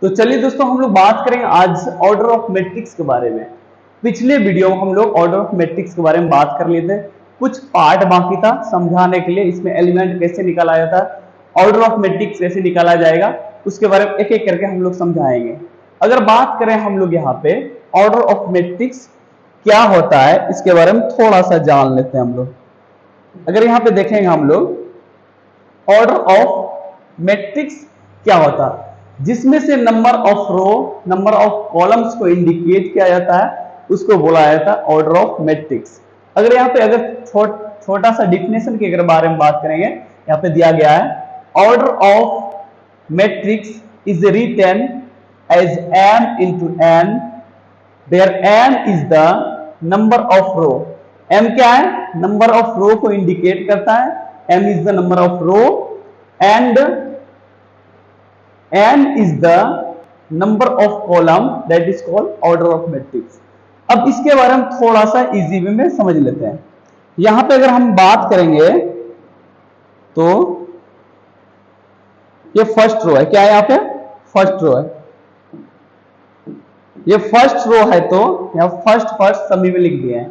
तो चलिए दोस्तों हम लोग बात करेंगे आज ऑर्डर ऑफ मैट्रिक्स के बारे में। पिछले वीडियो में हम लोग ऑर्डर ऑफ मैट्रिक्स के बारे में बात कर लिए थे, कुछ पार्ट बाकी था समझाने के लिए, इसमें एलिमेंट कैसे निकाला जाता है, ऑर्डर ऑफ मैट्रिक्स कैसे निकाला जाएगा, उसके बारे में एक एक करके हम लोग समझाएंगे। अगर बात करें हम लोग यहाँ पे ऑर्डर ऑफ मैट्रिक्स क्या होता है, इसके बारे में थोड़ा सा जान लेते हैं हम लोग। अगर यहाँ पे देखेंगे हम लोग ऑर्डर ऑफ मैट्रिक्स क्या होता है, जिसमें से number of row number of columns को इंडिकेट किया जाता है, उसको बोला जाता है ऑर्डर ऑफ मैट्रिक्स। अगर यहाँ पे छोटा सा डिफिनेशन के अगर बारे में बात करेंगे, यहाँ पे दिया गया है order of matrix is written as n into n where n is the number of row। m क्या है, नंबर ऑफ रो को इंडिकेट करता है, m is the number of row and n is the number of column, that is called order of matrix। अब इसके बारे में थोड़ा सा इजी वे में समझ लेते हैं। यहां पे अगर हम बात करेंगे तो ये फर्स्ट रो है, क्या है यहाँ पे फर्स्ट रो है, ये फर्स्ट रो है, तो यहाँ फर्स्ट सभी में लिख दिया है।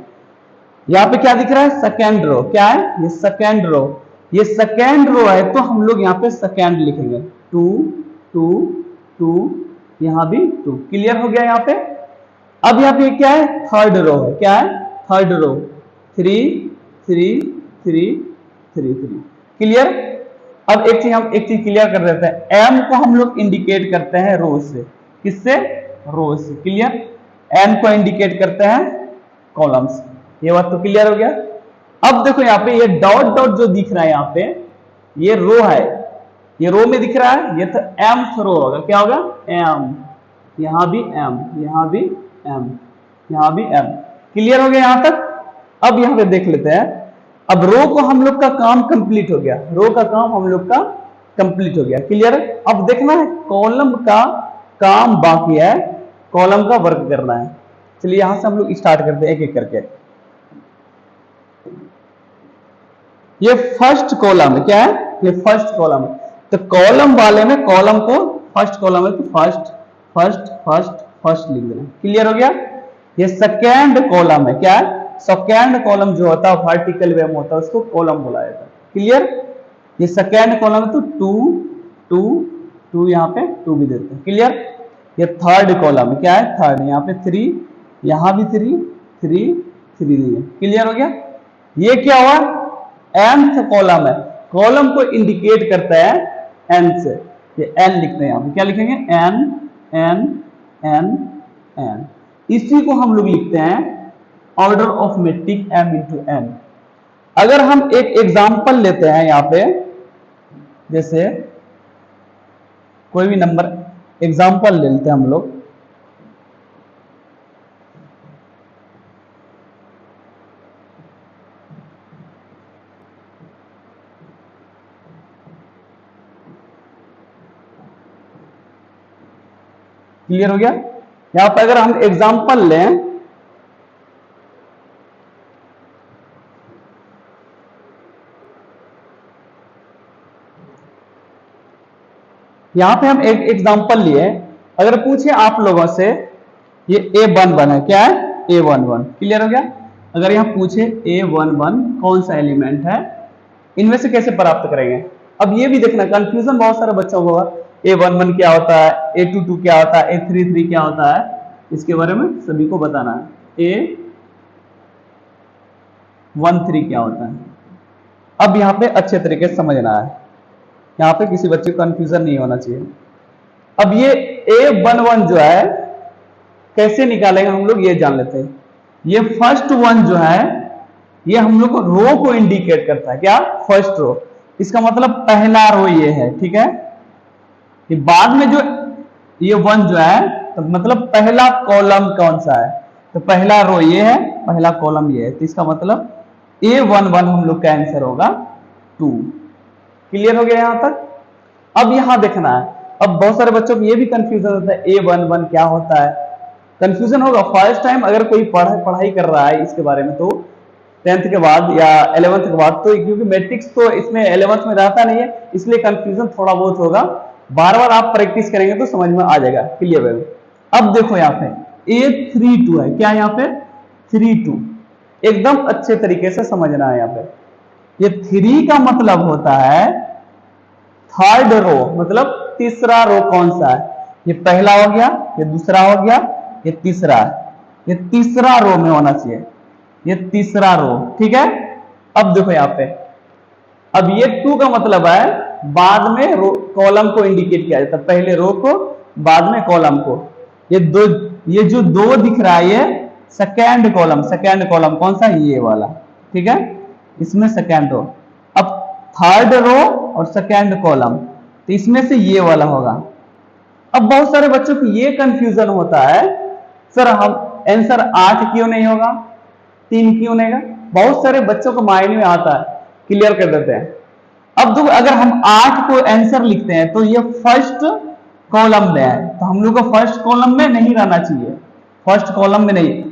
यहाँ पे क्या दिख रहा है, सेकेंड रो, क्या है ये सेकेंड रो, ये सेकेंड रो है तो हम लोग यहाँ पे सेकेंड लिखेंगे, 2 2 2, यहां भी 2। क्लियर हो गया यहाँ पे। अब यहाँ पे क्या है, थर्ड रो है, क्या है थर्ड रो, 3 3 3 3 3। क्लियर। अब एक चीज क्लियर कर देते हैं, m को हम लोग इंडिकेट करते हैं रो से, किससे, रो से। क्लियर। n को इंडिकेट करते हैं कॉलम से, ये बात तो क्लियर हो गया। अब देखो यहाँ पे ये डॉट डॉट जो दिख रहा है यहाँ पे, ये रो है, ये रो में दिख रहा है, ये तो mth रो होगा, क्या होगा m, यहां भी m, यहां भी m, यहां भी m। क्लियर हो गया यहां तक। अब यहां पे देख लेते हैं, अब रो को हम लोग का काम कंप्लीट हो गया, रो का काम हम लोग का कंप्लीट हो गया। क्लियर। अब देखना है कॉलम का काम बाकी है, कॉलम का वर्क करना है। चलिए यहां से हम लोग स्टार्ट करते हैं एक एक करके। ये फर्स्ट कॉलम है, क्या है ये फर्स्ट कॉलम है, तो कॉलम वाले में कॉलम को फर्स्ट कॉलम है तो फर्स्ट फर्स्ट फर्स्ट फर्स्ट लिख देना। क्लियर हो गया। ये सेकेंड कॉलम है, क्या है सेकेंड कॉलम जो होता है वर्टिकल वे में होता है, उसको कॉलम बोला जाता है। क्लियर। ये सेकेंड कॉलम तो 2 2 2, यहाँ पे 2 भी देते हैं। क्लियर। ये थर्ड कॉलम है, क्या है थर्ड, यहाँ पे 3, यहाँ भी 3 3 3 दिए। क्लियर हो गया। ये क्या हुआ, nth कॉलम है, कॉलम को इंडिकेट करता है n से, ये n लिखते हैं यहाँ पे, क्या लिखेंगे n n n n। इसी को हम लोग लिखते हैं order of matrix m into n। अगर हम एक एग्जांपल लेते हैं यहाँ पे, जैसे कोई भी नंबर एग्जांपल ले लेते हैं हम लोग, क्लियर हो गया। यहां पर अगर हम एग्जांपल लें, यहां पे हम एक एग्जांपल लिए, अगर पूछे आप लोगों से ये A11 है, क्या है A11। क्लियर हो गया। अगर यहां पूछे A11 कौन सा एलिमेंट है, इनमें से कैसे प्राप्त करेंगे। अब ये भी देखना, कंफ्यूजन बहुत सारे बच्चों को होगा, A11 क्या होता है, A22 क्या होता है, A33 क्या होता है, इसके बारे में सभी को बताना है। A13 क्या होता है, अब यहाँ पे अच्छे तरीके से समझना है, यहाँ पे किसी बच्चे को कंफ्यूजन नहीं होना चाहिए। अब ये A11 जो है कैसे निकालेंगे हम लोग, ये जान लेते हैं। ये फर्स्ट वन जो है, ये हम लोग को रो को इंडिकेट करता है, क्या फर्स्ट रो, इसका मतलब पहला रो ये है। ठीक है। कि बाद में जो ये वन जो है, तो मतलब पहला कॉलम कौन सा है, तो पहला रो ये है, पहला कॉलम ये है, तो इसका मतलब A11 हम लोग का आंसर होगा 2। क्लियर हो गया यहां तक। अब यहां देखना है, अब बहुत सारे बच्चों को ये भी कंफ्यूजन होता है A11 क्या होता है, कंफ्यूजन होगा फर्स्ट टाइम अगर कोई पढ़ाई कर रहा है इसके बारे में, तो 10th के बाद या 11th के बाद, तो क्योंकि मैट्रिक्स तो इसमें 11th में रहता नहीं है, इसलिए कंफ्यूजन थोड़ा बहुत होगा। बार बार आप प्रैक्टिस करेंगे तो समझ में आ जाएगा क्लियर है। अब देखो यहाँ पे A32 है, क्या है यहाँ पे 32, एकदम अच्छे तरीके से समझना है यहाँ पे। ये 3 का मतलब होता है थर्ड रो, मतलब तीसरा रो कौन सा है, ये पहला हो गया, ये दूसरा हो गया, ये तीसरा है, ये तीसरा रो में होना चाहिए, ये तीसरा रो, ठीक है। अब देखो यहाँ पे, अब ये 2 का मतलब है बाद में रो कॉलम को इंडिकेट किया जाता है, पहले रो को बाद में कॉलम को। ये जो 2 दिख रहा है ये सेकेंड कॉलम कौन सा, ये वाला, ठीक है, इसमें सेकेंड रो। अब थर्ड रो और सेकेंड कॉलम, तो इसमें से ये वाला होगा। अब बहुत सारे बच्चों को ये कंफ्यूजन होता है, सर हम आंसर 8 क्यों नहीं होगा, 3 क्यों नहीं होगा, बहुत सारे बच्चों को माइंड में आता है, क्लियर कर देते हैं। अब तो अगर हम 8 को आंसर लिखते हैं तो ये फर्स्ट कॉलम में है, तो हम लोग को फर्स्ट कॉलम में नहीं रहना चाहिए, फर्स्ट कॉलम में नहीं,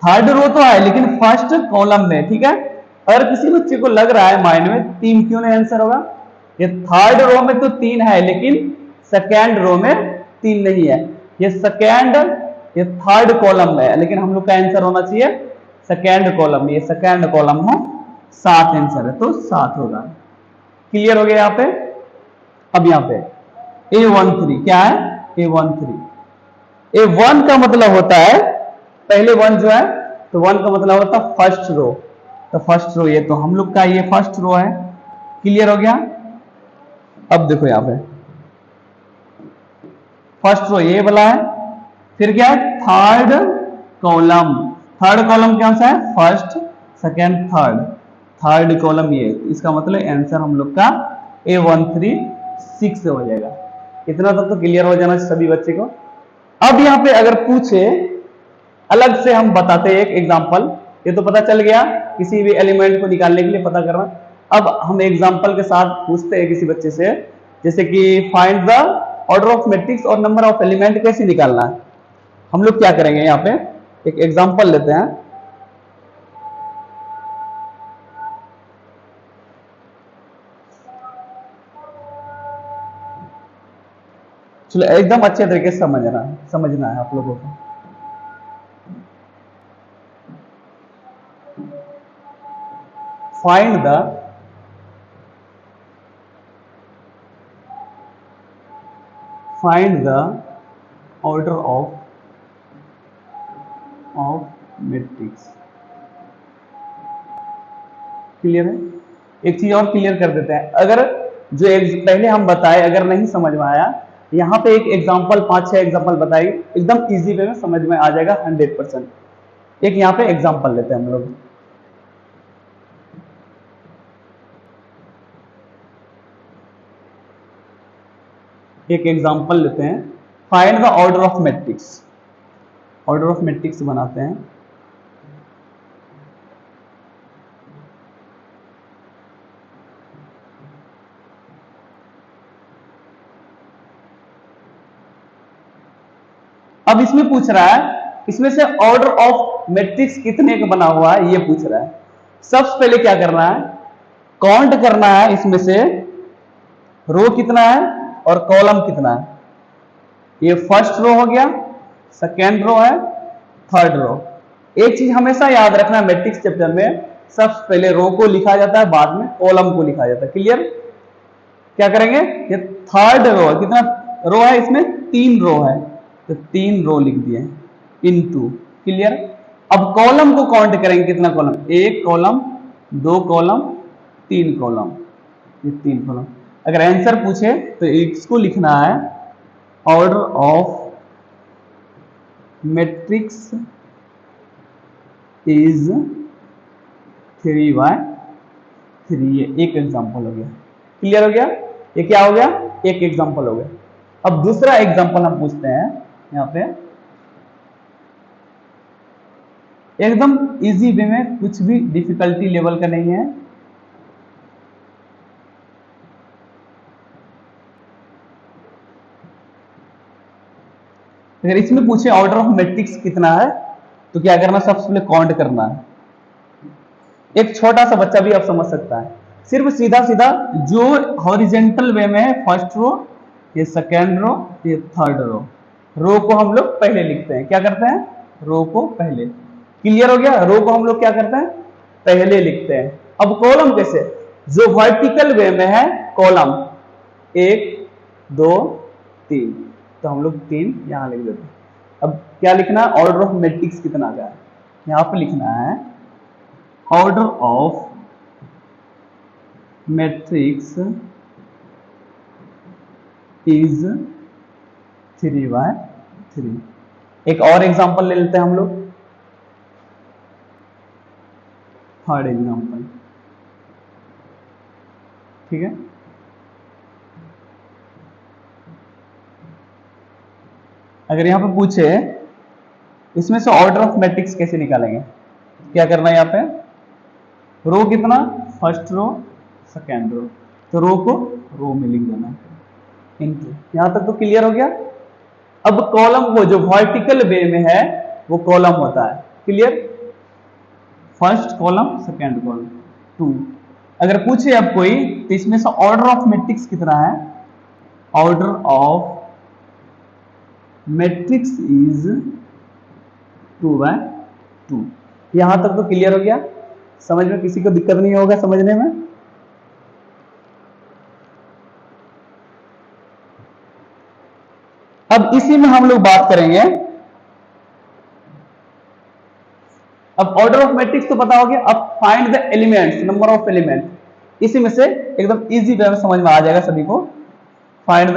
थर्ड रो तो है लेकिन फर्स्ट कॉलम में, ठीक है। अगर किसी बच्चे को लग रहा है माइंड में 3 क्यों नहीं आंसर होगा, ये थर्ड रो में तो 3 है लेकिन सेकेंड रो में 3 नहीं है, ये थर्ड कॉलम में है, लेकिन हम लोग का आंसर होना चाहिए सेकेंड कॉलम में, ये सेकेंड कॉलम है, 7 आंसर है, तो 7 होगा। क्लियर हो गया यहाँ पे। अब यहाँ पे A13 क्या है, A1 का मतलब होता है पहले 1 जो है, तो 1 का मतलब होता है फर्स्ट रो, तो फर्स्ट रो ये, तो हम लोग का ये फर्स्ट रो है, क्लियर हो गया। अब देखो यहाँ पे फर्स्ट रो ये वाला है, फिर क्या है थर्ड कॉलम कौन सा है, फर्स्ट सेकेंड थर्ड कॉलम ये, इसका मतलब आंसर हम लोग का A13 6 से हो जाएगा। इतना तक तो क्लियर हो जाना सभी बच्चे को। अब यहाँ पे अगर पूछे अलग से हम बताते हैं एक एग्जांपल, ये तो पता चल गया किसी भी एलिमेंट को निकालने के लिए पता करना। अब हम एग्जांपल के साथ पूछते हैं किसी बच्चे से, जैसे कि find the order of matrix और नंबर ऑफ एलिमेंट कैसे निकालना है। हम लोग क्या करेंगे, यहाँ पे एक एग्जांपल लेते हैं। चलो एकदम अच्छे तरीके से समझना है आप लोगों को। Find the order of matrix. Clear है। एक चीज और क्लियर कर देते हैं, अगर जो पहले हम बताए अगर नहीं समझ में आया, यहाँ पे एक एग्जांपल 5-6 एग्जांपल बताइए, एकदम इजी वे में समझ में आ जाएगा 100%। एक यहाँ पे एग्जांपल लेते हैं हम लोग, एक एग्जांपल लेते हैं, find the order of matrix. Order of matrix बनाते हैं। अब इसमें पूछ रहा है, इसमें से ऑर्डर ऑफ मैट्रिक्स कितने का बना हुआ है ये पूछ रहा है। सबसे पहले क्या करना है, काउंट करना है, इसमें से रो कितना है और कॉलम कितना है। ये फर्स्ट रो हो गया, सेकेंड रो है, थर्ड रो। एक चीज हमेशा याद रखना मैट्रिक्स चैप्टर में, सबसे पहले रो को लिखा जाता है, बाद में कॉलम को लिखा जाता है। क्लियर। क्या करेंगे, ये थर्ड रो है, कितना रो है इसमें, 3 रो है, तो 3 रो लिख दिए इनटू। क्लियर। अब कॉलम को काउंट करेंगे, कितना कॉलम, 1 कॉलम, 2 कॉलम, 3 कॉलम, ये 3 कॉलम। अगर आंसर पूछे तो इसको लिखना है ऑर्डर ऑफ मैट्रिक्स इज 3/3। ये एक एग्जांपल हो गया। क्लियर हो गया। ये क्या हो गया, एक एग्जांपल हो गया। अब दूसरा एग्जांपल हम पूछते हैं यहाँ पे, एकदम इजी वे में, कुछ भी डिफिकल्टी लेवल का नहीं है। अगर इसमें पूछे ऑर्डर ऑफ मैट्रिक्स कितना है तो क्या करना, सबसे पहले काउंट करना है। एक छोटा सा बच्चा भी आप समझ सकता है, सिर्फ सीधा सीधा जो हॉरिजेंटल वे में है फर्स्ट रो, ये सेकेंड रो, ये थर्ड रो। रो को हम लोग पहले लिखते हैं, क्या करते हैं, रो को पहले। क्लियर हो गया, रो को हम लोग क्या करते हैं, पहले लिखते हैं। अब कॉलम कैसे, जो वर्टिकल वे में है कॉलम 1 2 3, तो हम लोग 3 यहां लिख देते हैं। अब क्या लिखना है, ऑर्डर ऑफ मैट्रिक्स कितना का है, यहां पे लिखना है ऑर्डर ऑफ मैट्रिक्स इज 3/3। एक और एग्जांपल ले लेते हैं हम लोग, थर्ड एग्जांपल, ठीक है। अगर यहां पे पूछे इसमें से ऑर्डर ऑफ मैट्रिक्स कैसे निकालेंगे, क्या करना है, यहाँ पे रो कितना, फर्स्ट रो सेकेंड रो, तो रो को रो में लिख देना इनटू, यहां तक तो क्लियर हो गया। अब कॉलम को जो वर्टिकल वे में है वो कॉलम होता है, clear, first column second column 2। अगर पूछे अब कोई तो इसमें से ऑर्डर ऑफ मैट्रिक्स कितना है, ऑर्डर ऑफ मैट्रिक्स इज 2/2। यहां तक तो क्लियर हो गया, समझ में किसी को दिक्कत नहीं होगा समझने में। अब इसी में हम लोग बात करेंगे, अब ऑर्डर ऑफ मैट्रिक्स तो पता हो गया, अब find the elements, number of element, इसी में से एकदम इजी वे में समझ में आ जाएगा सभी को। Find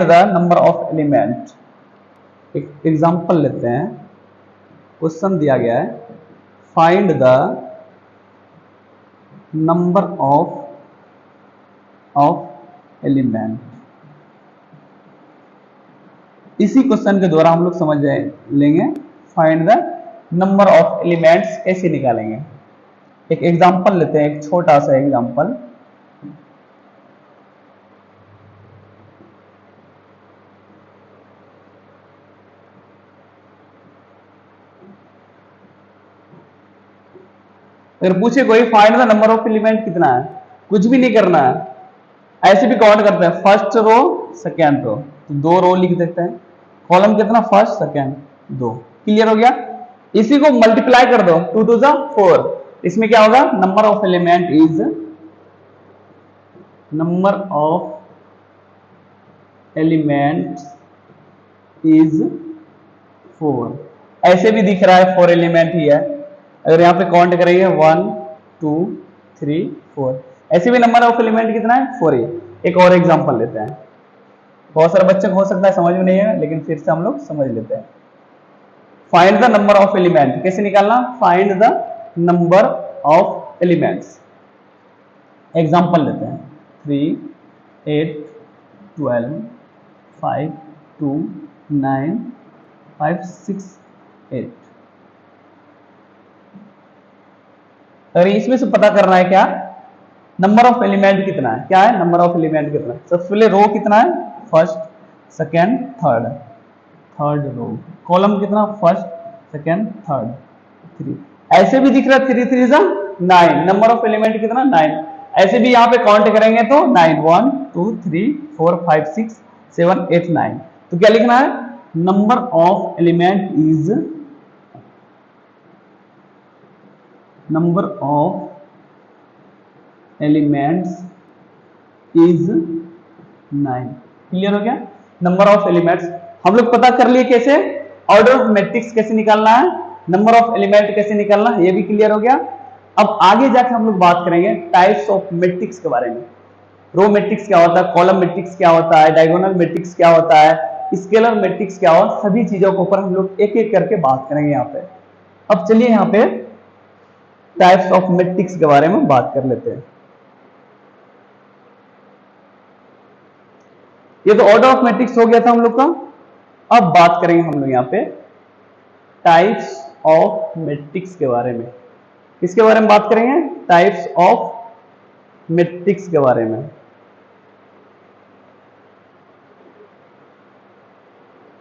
the number of element. एक एग्जांपल लेते हैं, क्वेश्चन दिया गया है find the number of element. इसी क्वेश्चन के द्वारा हम लोग समझ लेंगे find the number of elements कैसे निकालेंगे। एक एग्जांपल लेते हैं, एक छोटा सा एग्जांपल, अगर पूछे कोई find the number of element कितना है, कुछ भी नहीं करना है, ऐसे भी काउंट करते हैं, फर्स्ट रो सेकेंड रो, तो 2 रो लिख देते हैं, कॉलम कितना, फर्स्ट सेकेंड 2, क्लियर हो गया। इसी को मल्टीप्लाई कर दो, 2 2 जा 4, इसमें क्या होगा, number of element is, number of element is 4। ऐसे भी दिख रहा है 4 एलिमेंट ही है, अगर यहां पे काउंट करेंगे 1 2 3 4, ऐसे भी नंबर ऑफ एलिमेंट कितना है, 4 ही। एक और एग्जांपल लेते हैं, बहुत सारे बच्चे को हो सकता है समझ में नहीं है, लेकिन फिर से हम लोग समझ लेते हैं। Find the number of element कैसे निकालना, find the number of elements. Example लेते हैं 3 8 12 5 2 9 5 6 8। अगर इसमें से पता करना है क्या, नंबर ऑफ एलिमेंट कितना है, क्या है नंबर ऑफ एलिमेंट कितना है, सबसे पहले रो कितना है, first second third row, column कितना, फर्स्ट सेकेंड थर्ड 3, ऐसे भी दिख रहा है 3 3 9, नंबर ऑफ एलिमेंट कितना 9, ऐसे भी यहाँ पे काउंट करेंगे तो 9 1 2 3 4 5 6 7 8 9, तो क्या लिखना है, number of element is, number of elements is 9, clear हो गया। नंबर ऑफ एलिमेंट्स हम लोग पता कर लिए, कैसे, ऑर्डर ऑफ मैट्रिक्स कैसे निकालना है, नंबर ऑफ एलिमेंट कैसे निकालना है, ये भी क्लियर हो गया। अब आगे जाकर हम लोग बात करेंगे टाइप्स ऑफ मैट्रिक्स के बारे में, रो मैट्रिक्स क्या होता है, कॉलम मैट्रिक्स क्या होता है, डायगोनल मैट्रिक्स क्या होता है, स्केलर मैट्रिक्स क्या होता है, सभी चीजों के ऊपर हम लोग एक एक करके बात करेंगे यहाँ पे। अब चलिए यहाँ पे टाइप्स ऑफ मैट्रिक्स के बारे में बात कर लेते हैं। ये तो ऑर्डर ऑफ मैट्रिक्स हो गया था हम लोग का, अब बात करेंगे हम लोग यहाँ पे टाइप्स ऑफ मैट्रिक्स के बारे में। किसके बारे में बात करेंगे, टाइप्स ऑफ मैट्रिक्स के बारे में।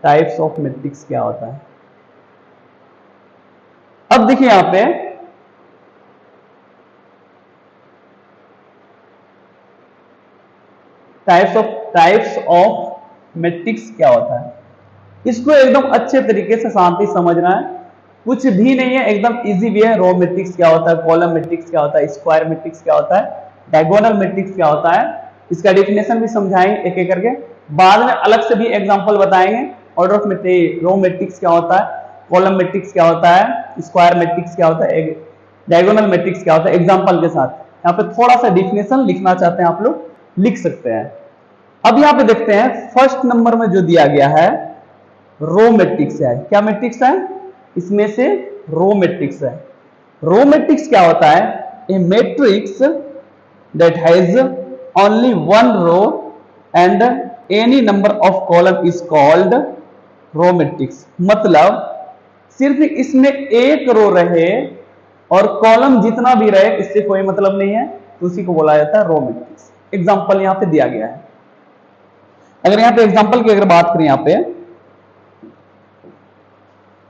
टाइप्स ऑफ मैट्रिक्स क्या होता है, अब देखिए यहां पे टाइप्स ऑफ मैट्रिक्स क्या होता है, इसको एकदम अच्छे तरीके से शांति समझना है, कुछ भी नहीं है, एकदम इजी भी है। रो मैट्रिक्स क्या होता है, कॉलम मैट्रिक्स क्या होता है, स्क्वायर मैट्रिक्स क्या होता है, डायगोनल मैट्रिक्स क्या होता है, इसका डेफिनेशन भी समझाएंगे एक एक करके। बाद में अलग से भी एग्जांपल बताएंगे, ऑर्डर ऑफ रो मैट्रिक्स क्या होता है, कॉलम मैट्रिक्स क्या होता है, स्क्वायर मैट्रिक्स क्या होता है, डायगोनल मैट्रिक्स क्या होता है, एग्जांपल के साथ। यहाँ पे थोड़ा सा डेफिनेशन लिखना चाहते हैं आप लोग, लिख सकते हैं। अब यहाँ पे देखते हैं फर्स्ट नंबर में जो दिया गया है रो मैट्रिक्स है। क्या मैट्रिक्स है, इसमें से रो मैट्रिक्स है। रो मैट्रिक्स क्या होता है, a matrix that has only one row and any number of column is called row matrix. मतलब सिर्फ इसमें एक रो रहे और कॉलम जितना भी रहे इससे कोई मतलब नहीं है, तो उसी को बोला जाता है रो मैट्रिक्स। एग्जांपल यहां पे दिया गया है। अगर यहां पे एग्जांपल की अगर बात करें, यहां पे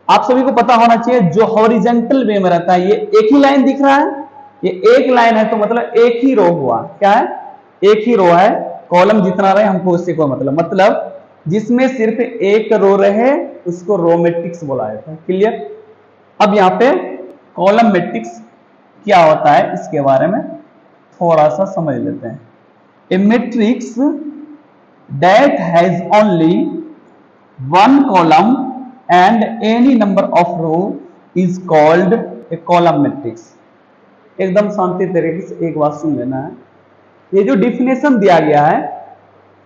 आप सभी को पता होना चाहिए जो हॉरिजेंटल वे में रहता है, ये एक ही लाइन दिख रहा है, ये एक लाइन है तो मतलब एक ही रो हुआ। क्या है, एक ही रो है, कॉलम जितना रहे हमको उससे कोई मतलब जिसमें सिर्फ एक रो रहे उसको रो मैट्रिक्स बोला जाता है। क्लियर। अब यहाँ पे कॉलम मैट्रिक्स क्या होता है इसके बारे में थोड़ा सा समझ लेते हैं। A matrix that has only one column and any number of row is called a column matrix. एकदम शांति तरीके से एक बात सुन लेना है। ये जो डिफिनेशन दिया गया है,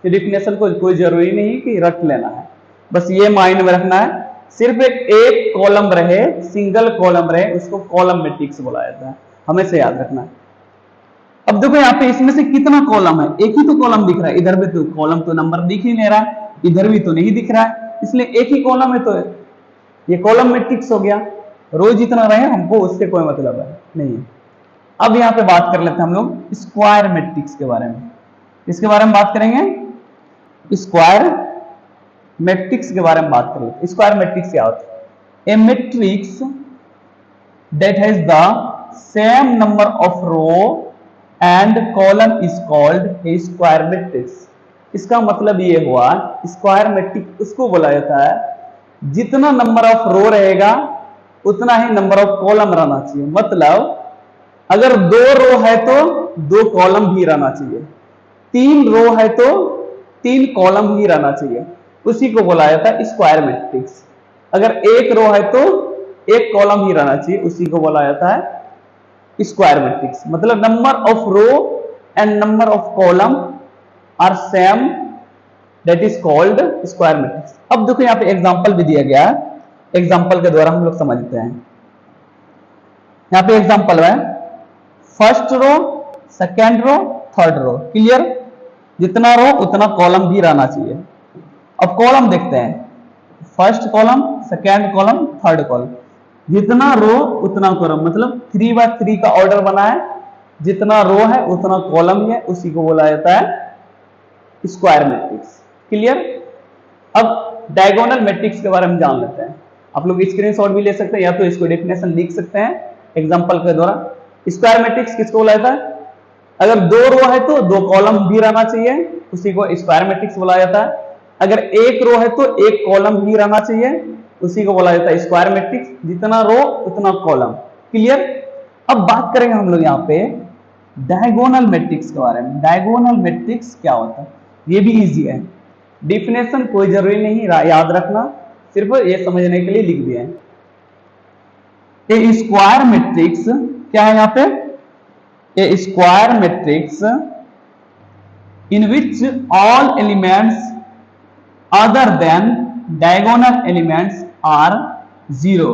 ये डिफिनेशन को कोई जरूरी नहीं कि रट लेना है, बस ये माइंड में रखना है, सिर्फ एक कॉलम रहे, सिंगल कॉलम रहे, उसको कॉलम मैट्रिक्स बोला जाता है, हमेशा याद रखना है। अब देखो यहाँ पे इसमें से कितना कॉलम है, एक ही तो कॉलम दिख रहा है, इधर भी तो कॉलम तो नंबर दिख ही नहीं रहा है, इधर भी तो नहीं दिख रहा है, इसलिए एक ही कॉलम है, तो ये कॉलम मैट्रिक्स हो गया। रो जितना रहे हमको उससे कोई मतलब है नहीं है। अब यहाँ पे बात कर लेते हैं हम लोग स्क्वायर मैट्रिक्स के बारे में। इसके बारे में बात करेंगे, स्क्वायर मैट्रिक्स के बारे में बात कर लेते हैं। स्क्वायर मैट्रिक्स क्या होता है, a matrix that has the same number of row and column is called a square matrix. इसका मतलब ये हुआ स्क्वायर मैट्रिक्स उसको बोला जाता है जितना नंबर ऑफ रो रहेगा उतना ही नंबर ऑफ कॉलम रहना चाहिए। मतलब अगर दो रो है तो दो कॉलम भी रहना चाहिए, तीन रो है तो तीन कॉलम ही रहना चाहिए, उसी को बोला जाता है स्क्वायर मैट्रिक्स। अगर एक रो है तो एक कॉलम ही रहना चाहिए, उसी को बोला जाता है स्क्वायर मैट्रिक्स। मतलब number of row and number of column are same, that is called square matrix. अब देखो यहाँ पे एग्जांपल भी दिया गया है, एग्जांपल के द्वारा हम लोग समझते हैं। यहाँ पे एग्जांपल है first row, second row, third row. Clear. जितना रो उतना कॉलम भी रहना चाहिए। अब कॉलम देखते हैं, first column, second column, third column. जितना रो उतना कॉलम, मतलब 3x3 का ऑर्डर बना है, जितना रो है उतना कॉलम है, उसी को बोला जाता है स्क्वायर मैट्रिक्स। क्लियर। अब डायगोनल मैट्रिक्स के बारे में जान लेते हैं। आप लोग स्क्रीनशॉट भी ले सकते हैं या तो इसको डेफिनेशन लिख सकते हैं एग्जांपल के द्वारा। स्क्वायर मैट्रिक्स किसको बोला जाता है, अगर दो रो है तो दो कॉलम भी रहना चाहिए, उसी को स्क्वायर मैट्रिक्स बोला जाता है। अगर एक रो है तो एक कॉलम भी रहना चाहिए, उसी को बोला जाता है स्क्वायर मैट्रिक्स। जितना रो उतना कॉलम। क्लियर। अब बात करेंगे हम लोग यहाँ पे डायगोनल मैट्रिक्स के बारे में। डायगोनल मैट्रिक्स क्या होता है, ये भी इजी है, डिफिनेशन कोई जरूरी नहीं याद रखना, सिर्फ ये समझने के लिए लिख दिया है। ए स्क्वायर मैट्रिक्स क्या है यहाँ पे, a square matrix in which all elements other than diagonal elements are zero.